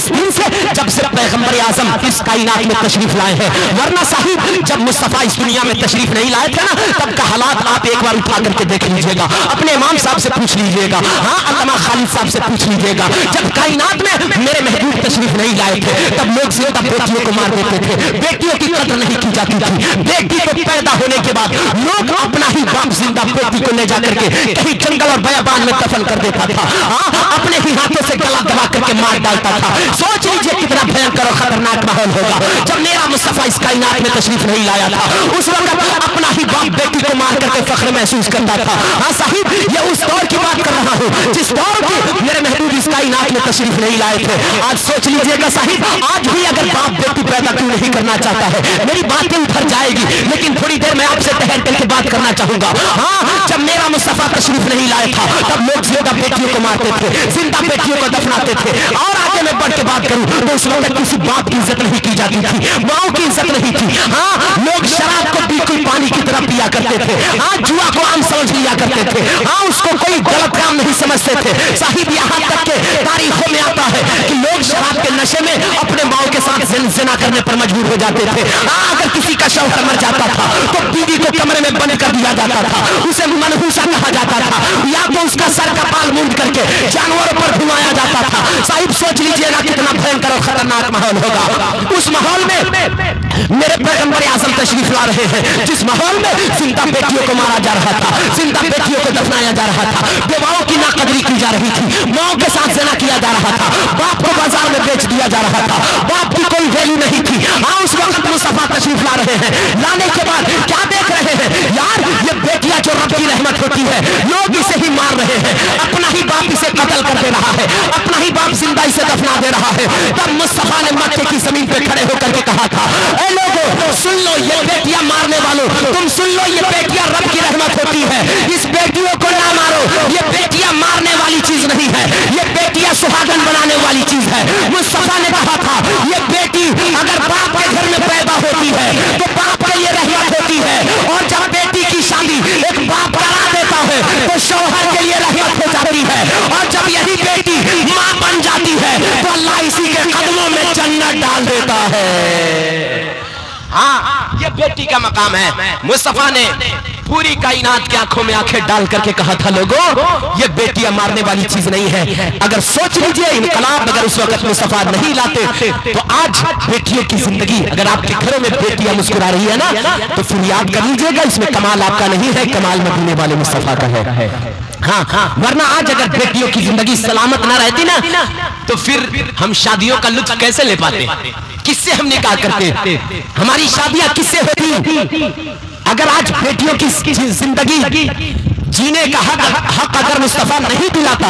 उस दिन से जब से पैगंबर आजम इस कायनात में तशरीफ लाए हैं। वरना साहिब जब मुस्तफा इस दुनिया में तशरीफ नहीं लाए थे ना, तब का हालात आप एक बार उठा करके देख लीजिएगा, अपने इमाम साहब से पूछ लीजिएगा, हाँ अल्लामा खालिद साहब से पूछ लीजिएगा। जब कायनात में मेरे महबूब तशरीफ नहीं लाए थे, तब लोग ज्यादा बेटियों को मार देते थे, बेटियों की कदर नहीं की जाती थी। बेटी को पैदा होने के बाद लोग अपना ही बाप जिंदा बेटी को ले जाकर के कहीं जंगल और बयाबान में दफन कर देता था, अपने ही हाथों से गला दबा करके मार डालता था। सोच लीजिए कितना भयंकर और खतरनाक माहौल होगा जब मेरा मुस्तफा इस कायनात में तशरीफ नहीं लाया था। उस वक्त अपना ही बाप बेटी को मार करके फख्र महसूस करता था। हाँ साहिब, ये उस दौर की बात कर रहा हूँ जिस दौर की मेरे महबूब इस कायनात में तशरीफ नहीं लाए थे। आज सोच लीजिएगा साहिब, आज भी अगर बाप बेटी पैदा क्यों नहीं करना चाहता है, मेरी बातें उधर जाएगी, लेकिन थोड़ी देर मैं आपसे ठहर करके बात करना चाहूंगा। हाँ, जब मेरा मुस्तफा तशरीफ नहीं लाया था, तब लोग ज्यादा बेटियों को मारते थे, जिंदा बेटियों को दफनाते थे। और आगे मैं बढ़ के बात करूं तो उस वक्त किसी बाप की इज्जत नहीं की जाती थी, माओ की इज्जत नहीं थी। हाँ, लोग शराब को बिल्कुल पानी की तरह पिया करते थे। हाँ, जुआ को आम समझ लिया करते थे। हाँ, उसको कोई गलत काम नहीं समझते थे। साहिब, यहाँ तक के तारीखों में आता है कि लोग शराब के नशे में अपने माओ के साथ जिना करने पर मजबूर हो जाते थे। हाँ, अगर किसी का शौहर मर जाता था तो बीवी को कमरे में बंद कर दिया जाता था, उसे मनहूसा कहा जाता था, या तो उसका सर का बाल मूंद करके जानवरों पर घुमाया जाता था। साहिब, सोच लीजिए ना कितना भयंकर और खतरनाक माहौल होगा। उस माहौल में मेरे पैगंबर आजम तशरीफ ला रहे हैं, जिस माहौल में जिंदा बेटियों को मारा जा रहा था, जिंदा बेटियों को दफनाया जा रहा था, बेवाओं की नाकदरी की जा रही थी, माओ के साथ जना किया जा रहा था, बाप को बाजार में बेच दिया जा रहा था, बाप की कोई वैल्यू नहीं थी। हाँ, उस वक्त मुस्तफा तशरीफ ला रहे हैं। लाने के बाद क्या देख रहे हैं यार, ये बेटियां जो रब की रहमत होती है, लोग इसे ही मार रहे हैं, अपना ही बाप इसे कत्ल कर दे रहा है, अपना ही बाप जिंदा इसे दफना दे रहा है। तब मुस्तफा ने मक्के की जमीन पे खड़े होकर के कहा था, ए लोगों सुन लो, ये बेटियां मारने वालों तुम सुन लो, ये बेटियां रब की रहमत होती है, इस बेटियों को ना मारो, ये बेटियां मारने वाली चीज नहीं है, ये बेटियां सुहागन बनाने वाली चीज है। मुस्तफा ने कहा था, ये बेटी अगर बाप के घर में पैदा होती है तो बाप के लिए रहमत होती है, और जब बेटी की शादी एक बाप करा देता है तो शौहर के लिए रहमत हो जाती है, और जब यही बेटी मां बन जाती है तो अल्लाह इसी के कदमों में जन्नत डाल देता है। हाँ, ये बेटी का मकाम है। मुस्तफा ने पूरी कायनात की आंखों में आंखें डाल करके कहा था, लोगों ये बेटियां मारने वाली चीज नहीं है। अगर सोच लीजिए, इनकलाब अगर उस वक्त मुस्तफा नहीं लाते तो आज बेटियों की जिंदगी, अगर आपके घरों में बेटियां मुस्कुरा रही है ना, तो फिर याद कर लीजिएगा, इसमें कमाल आपका नहीं है, कमाल मदीने वाले मुस्तफा का है। हाँ, वरना आज अगर बेटियों की जिंदगी सलामत ना रहती ना, तो फिर हम शादियों का लुत्फ कैसे ले पाते, किससे हम निकाह करते, हमारी शादियां किससे होती। अगर आज बेटियों की जिंदगी जीने का हक अगर मुस्तफा नहीं दिलाता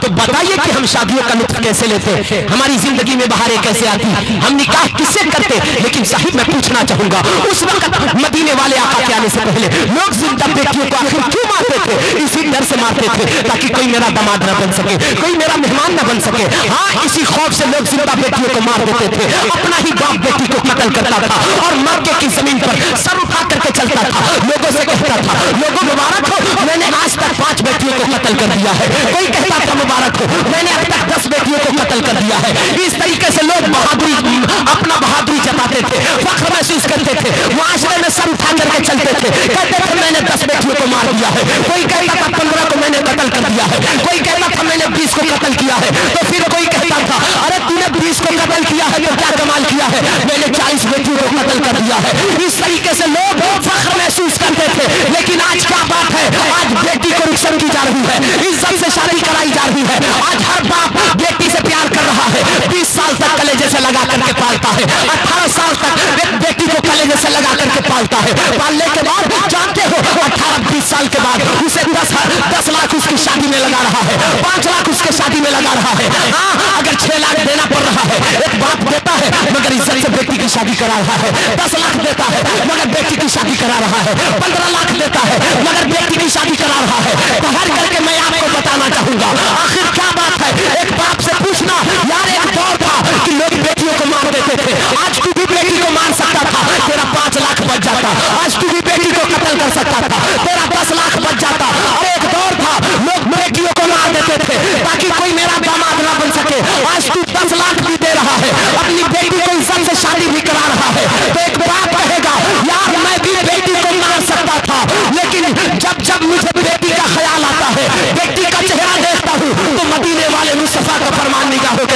तो बताइए कि हम शादियों का लुत्फ कैसे लेते, हमारी जिंदगी में बहारें कैसे आती, हम निकाह किससे करते। लेकिन साहिब, मैं पूछना चाहूंगा, उस वक्त मदीने वाले आका के आने से पहले लोग जिंदा बेटियों को आखिर क्यों मारते थे? इसी डर से मारते थे ताकि कोई मेरा दामाद न बन सके, कोई मेरा मेहमान न बन सके। हाँ, इसी खौफ से लोग जिंदा बेटियों को मार देते थे, अपना ही बाप बेटी को कत्ल करता था और मक्के की जमीन पर सर उठा करके चलता था, लोगों से कहता था, लोगों मुबारक हो, मैंने आज तक 5 बेटियों को कत्ल कर दिया है। कोई कहता था, मुबारक हो, मैंने अब तक 10 बेटियों को कत्ल कर दिया है। इस तरीके से लोग बहादुरी, अपना बहादुरी जताते थे, फख्र महसूस करते थे, मुआशरे में सर उठा करके चलते थे, कहते थे मैंने 10 बेटियों को मार दिया है। कोई कहता था 15 को मैंने कत्ल कर दिया है, कोई कहता था मैंने 20 को कत्ल किया है, तो फिर कोई कहता था अरे तूने 20 को कत्ल किया है तो क्या कमाल किया है, मैंने 40 बेटियों को कत्ल कर दिया है। इस तरीके से लोग फख्र महसूस करते थे। लेकिन आज क्या बात है, आज बेटी को रुखसत की जा रही है, इज्जत से शादी कराई जा रही है। आज हर बाप बेटी से प्यार कर रहा है, 20 साल तक कलेजे से लगा करके पालता है, 18 साल तक एक बेटी को कलेजे से लगा करके पालता है। पालने के बाद जानते हो 18-20 साल के बाद उसे 10 लाख उसकी शादी में लगा रहा है, 5 लाख उसके शादी में लगा रहा है। हाँ, अगर 6 लाख देना पड़ रहा है, एक बाप देता है मगर इज्जत से बेटी की शादी करा रहा है, 10 लाख देता है मगर बेटी की शादी करा रहा है, 15 लाख देता है मगर बेटी की शादी करा रहा है। तो हर करके मैं आपको बताना चाहूंगा, आखिर क्या बात है। एक बाप से पूछना, यार एक दौर था कि लोग बेटियों को मार देते थे, आज तू भी बेटी को मार सकता था, तेरा 5 लाख बच जाता। आज तू भी बेटी को कत्ल कर सकता था, तेरा 10 लाख बच जाता। और एक दौर था लोग बेटियों को मार देते थे ताकि कोई मेरा दामाद ना बन सके, आज तू 10 लाख भी दे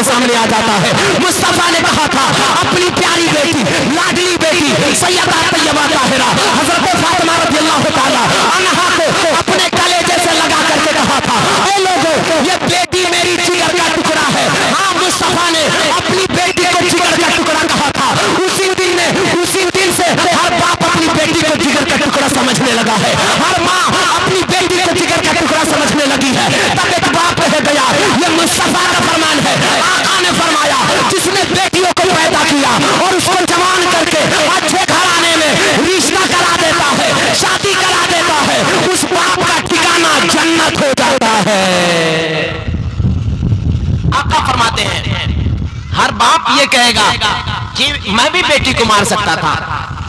کے سامنے آ جاتا ہے۔ مصطفیٰ نے کہا تھا اپنی پیاری بیٹی، لاڈلی بیٹی سیدہ طیبہ طاہرہ حضرت فاطمہ رضی اللہ تعالیٰ عنہا کو اپنے کلیجے سے لگا کر کے کہا تھا اے لوگوں یہ بیٹی میری جگر کا ٹکڑا ہے۔ ہاں مصطفیٰ نے اپنی بیٹی کو جگر کا ٹکڑا کہا تھا۔ اسی دن سے ہر باپ اپنی بیٹی کو جگر کا ٹکڑا سمجھنے لگا ہے، ہر ماں اپنی بیٹی کو جگر کا ٹکڑا سمجھنے لگی ہے۔ تب ایک باپ رہ گیا، یہ مصطفیٰ کا فرمان ہے۔ آقا نے فرمایا جس نے بیٹیوں کو پیدا کیا اور اس کو جوان کر کے اچھے گھرانے میں رشتہ کرا دیتا ہے، شادی کرا دیتا ہے، اس باپ کا ٹھکانہ جنت ہو جاتا ہے۔ آقا فرماتے ہیں ہر باپ یہ کہے گا کہ میں بھی بیٹی کو مار سکتا تھا،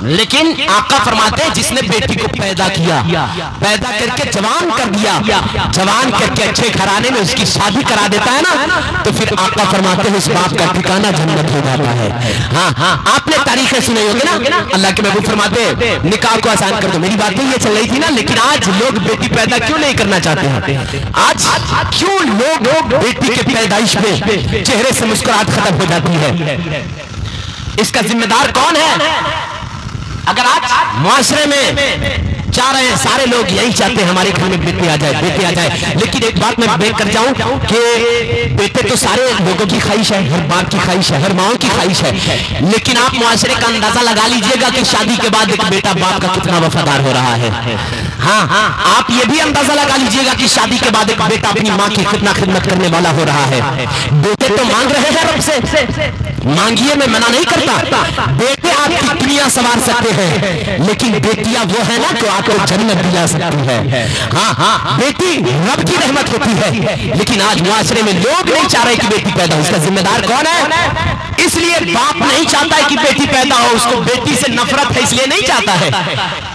لیکن آقا فرماتے ہیں جس نے بیٹی کو پیدا کیا، پیدا کر کے جوان کر دیا، جوان کر کے اچھے گھرانے میں اس کی شادی کرا دیتا ہے نا، تو پھر آقا فرماتے ہیں اس باپ کا ٹھکانہ جنت ہو جاتا ہے۔ ہاں آپ نے تاریخیں سنی ہوگی نا، اللہ کے محبوب فرماتے ہیں نکاح کو آسان کر دو۔ میری بات یہ چل رہی تھی نا، لیکن آج لوگ بیٹی پیدا کیوں نہیں کرنا چاہتے ہیں؟ آج کیوں لوگ بیٹی کے پیدائش میں چہرے سے مسکراہٹ ختم ہو جاتی ہے؟ اس کا ذمہ دار کون ہے؟ اگر آج معاشرے میں چاہ رہے ہیں سارے لوگ یہی چاہتے ہیں ہمارے گھر میں بیٹے آ جائے، بیٹے آ جائے، لیکن ایک بات میں بیان کر جاؤں کہ بیٹے تو سارے لوگوں کی خواہش ہے، ہر باپ کی خواہش ہے، ہر ماں کی خواہش ہے، لیکن آپ معاشرے کا اندازہ لگا لیجئے گا کہ شادی کے بعد ایک بیٹا باپ کا کتنا وفادار ہو رہا ہے۔ ہاں آپ یہ بھی اندازہ لگا لیجئے گا کہ شادی کے بعد ایک بیٹا اپنی ماں کی کتنا خدمت کرنے والا ہو رہا ہے۔ بیٹے تو مانگ رہے ہیں رب سے، مانگیے میں منع نہیں کرتا، بیٹے آپ کی دنیا سنوار سکتے ہیں، لیکن بیٹیاں وہ ہے نا کہ آپ کو جنت دلا سکتی ہے۔ ہاں بیٹی رب کی رحمت ہوتی ہے، لیکن آج معاشرے میں لوگ نہیں چاہ رہے کہ بیٹی پیدا ہو۔ اس کا ذمہ دار کون ہے؟ اس لیے باپ نہیں چاہتا ہے کہ بیٹی پیدا ہو، اس کو بیٹی سے نفرت ہے اس لیے نہیں چاہتا ہے،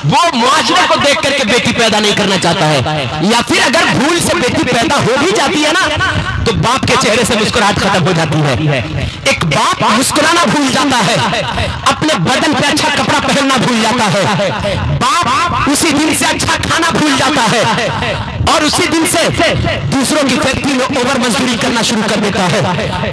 وہ معاشرے کو دیکھ کر کے بیٹی پیدا نہیں کرنا چاہتا ہے، یا پھر اگر بھول سے بیٹی پیدا ہو بھی جاتی ہے نا تو باپ کے چہرے سے مسکراہٹ ختم ہو جاتی ہے۔ ایک باپ مسکرانا بھول جاتا ہے، اپنے بدن پہ اچھا کپڑا پہننا بھول جاتا ہے، باپ اسی دن سے اچھا کھانا بھول جاتا ہے، اور اسی دن سے دوسروں کی فیکٹری میں اوور مزدوری کرنا شروع کر دیتا ہے۔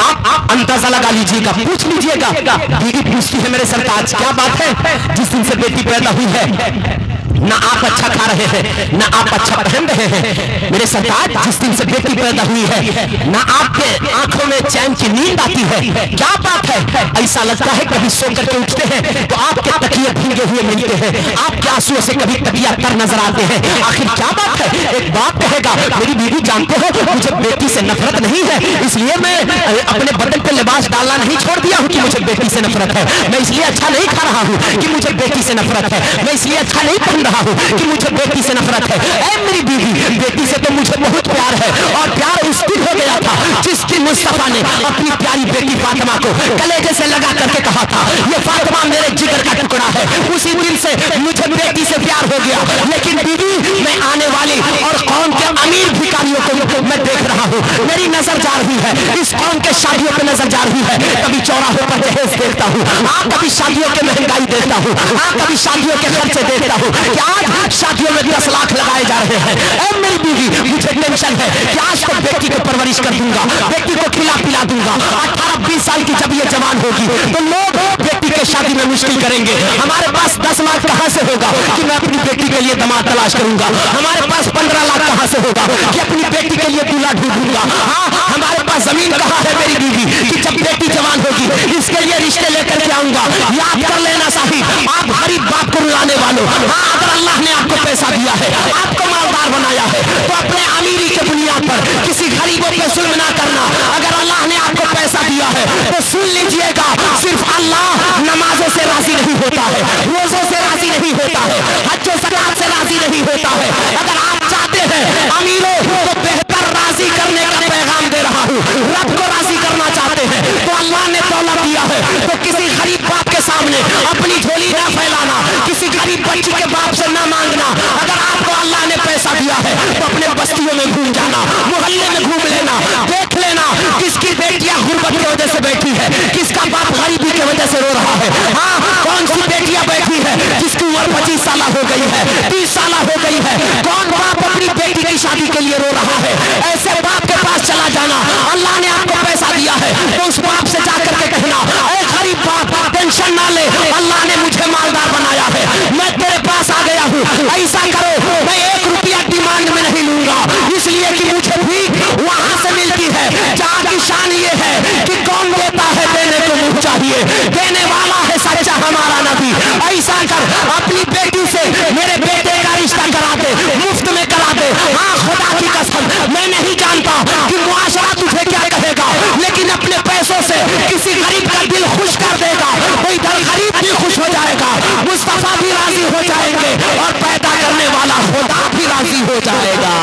آپ اندازہ لگا لیجیے گا، پوچھ لیجیے گا، بیوی پوچھتی ہے میرے سرتاج کیا بات ہے جس دن سے بیٹی پیدا ہوئی ہے نہ آپ اچھا کھا رہے ہیں نہ آپ اچھا پہن رہے ہیں، میرے سرتاج جس دن سے بیٹی پیدا ہوئی ہے نہ آپ کے آنکھوں میں چین کی نیند آتی ہے، کیا بات ہے؟ ایسا لگتا ہے کبھی سو کر کے اٹھتے ہیں تو آپ کے تکیے بھیگے ہوئے ملتے ہیں، آپ کے آنسوؤں سے کبھی تکیہ تر نظر آتے ہیں، آخر کیا بات ہے؟ ایک باپ کہے گا میری بیوی جانتے ہو مجھے بیٹی سے نفرت نہیں ہے، اس لیے میں اپنے بدن پہ لباس ڈالنا نہیں چھوڑ دیا ہوں کہ مجھے بیٹی سے نفرت ہے، میں اس لیے اچھا نہیں کھا رہا ہوں کہ مجھے بیٹی سے نفرت ہے، میں اس لیے اچھا نہیں پہن رہا ہوں کہ مجھے بیٹی سے نفرت ہے۔ اے میری بیوی، بیٹی سے تو مجھے بہت پیار ہے، اور پیار اس دن ہو گیا تھا جس دن مصطفیٰ نے اپنی پیاری بیٹی فاطمہ کو کلیجے سے لگا کر کے کہا تھا یہ فاطمہ میرے جگر کا ٹکڑا ہے، اسی دن سے مجھے بیٹی سے پیار ہو گیا۔ لیکن بیوی میں آنے والی اور قوم کے امیر بھکاریوں کو میں دیکھ رہا ہوں، میری نظر جا رہی ہے، اس قوم کے شادیوں پہ نظر جا رہی ہے، کبھی چوراہوں پر جہیز دیکھتا ہوں، کبھی شادیوں کے مہنگائی دیکھتا ہوں، کبھی شادیوں کے خرچے دیکھتا ہوں کہ آج شادیوں میں 10 لاکھ لگائے جا رہے ہیں۔ اے میری بیوی مجھے ٹینشن ہے کہ آج تو بیٹی کو پرورش کر دوں گا، بیٹی کو کھلا پلا دوں گا، 18-20 سال کی جب یہ جوان ہوگی تو لوگ بیٹی کے شادی میں مشکل کریں گے، ہمارے پاس 10 لاکھ کہاں سے ہوگا کہ میں اپنی بیٹی کے لیے داماد تلاش کروں گا، ہمارے پاس 15 لاکھ کہاں سے ہوگا کہ اپنی بیٹی کے لیے دولہا ڈھونڈوں گا، ہاں ہمارے پاس زمین کہاں ہے میری بیوی کہ جب بیٹی جوان ہوگی اس کے لیے رشتے لے کر کے آؤں گا۔ یاد کر لینا صاحب، آپ غریب باپ کو رلانے والوں، ہاں اگر اللہ نے آپ کو پیسہ دیا ہے، آپ کو مالدار بنایا ہے تو اپنے امیری کے بنیاد پر کسی غریبوں پہ ظلم نہ کرنا۔ اگر اللہ نے آپ کو پیسہ دیا ہے تو سن لیجئے گا، صرف اللہ نمازوں سے راضی نہیں ہوتا ہے، روزوں سے راضی نہیں ہوتا ہے، حج و زکات سے راضی نہیں ہوتا ہے۔ اگر آپ چاہتے ہیں امیروں تو بہتر راضی کرنے کا پیغام دے رہا ہوں، رب کو راضی کرنا چاہتے ہیں تو اللہ نے دولت دیا ہے تو کسی غریب باپ کے سامنے اپنی جھولی نہ پھیلانا، کسی غریب بچی کے باپ سے نہ مانگنا۔ اگر آپ کو اللہ نے پیسہ دیا ہے تو اپنے بستیوں میں گھوم جانا، محلے میں گھوم لینا، دیکھ لینا کس کی بیٹیاں غربت کی وجہ سے بیٹھی ہے، کس کا باپ غریبی کی وجہ سے رو رہا ہے، ہاں کون سی بیٹیاں بیٹھی ہے جس کی عمر 25 سالہ ہو گئی ہے، 30 سالہ ہو گئی ہے، کون باپ اپنی بیٹی کی شادی کے لیے رو رہا ہے۔ ایسے باپ کے پاس چلا جانا، اللہ نے آپ کو پیسہ دیا ہے تو उस बाप से जाकर के कहना, ऐ गरीब बाप, टेंशन ना ले, अल्लाह ने मुझे मालदार बनाया है, मैं तेरे पास आ गया हूँ, ऐसा करो मैं 1 रुपया डिमांड में नहीं लूंगा, इसलिए कि मुझे भीख वहां से मिलती है जहाँ की शान ये है कि कौन देता है देने को मुंह चाहिए, देने वाला है सच्चा हमारा नबी। ऐसा कर अपनी बेटी से मेरे बेटे का रिश्ता करा दे, मुफ्त में करा दे। हाँ खुदा की कसम, मैं नहीं जानता कि मुआशरा तुझे क्या कहेगा, लेकिन अपने पैसों से किसी गरीब का दिल खुश कर देगा, तो इधर गरीब भी खुश हो जाएगा, मुस्तफा भी राजी हो जाएंगे और पैदा करने वाला खुदा भी राजी हो जाएगा।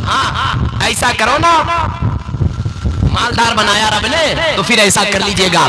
हाँ ऐसा करो ना, मालदार बनाया रब ने, तो फिर ऐसा कर लीजिएगा।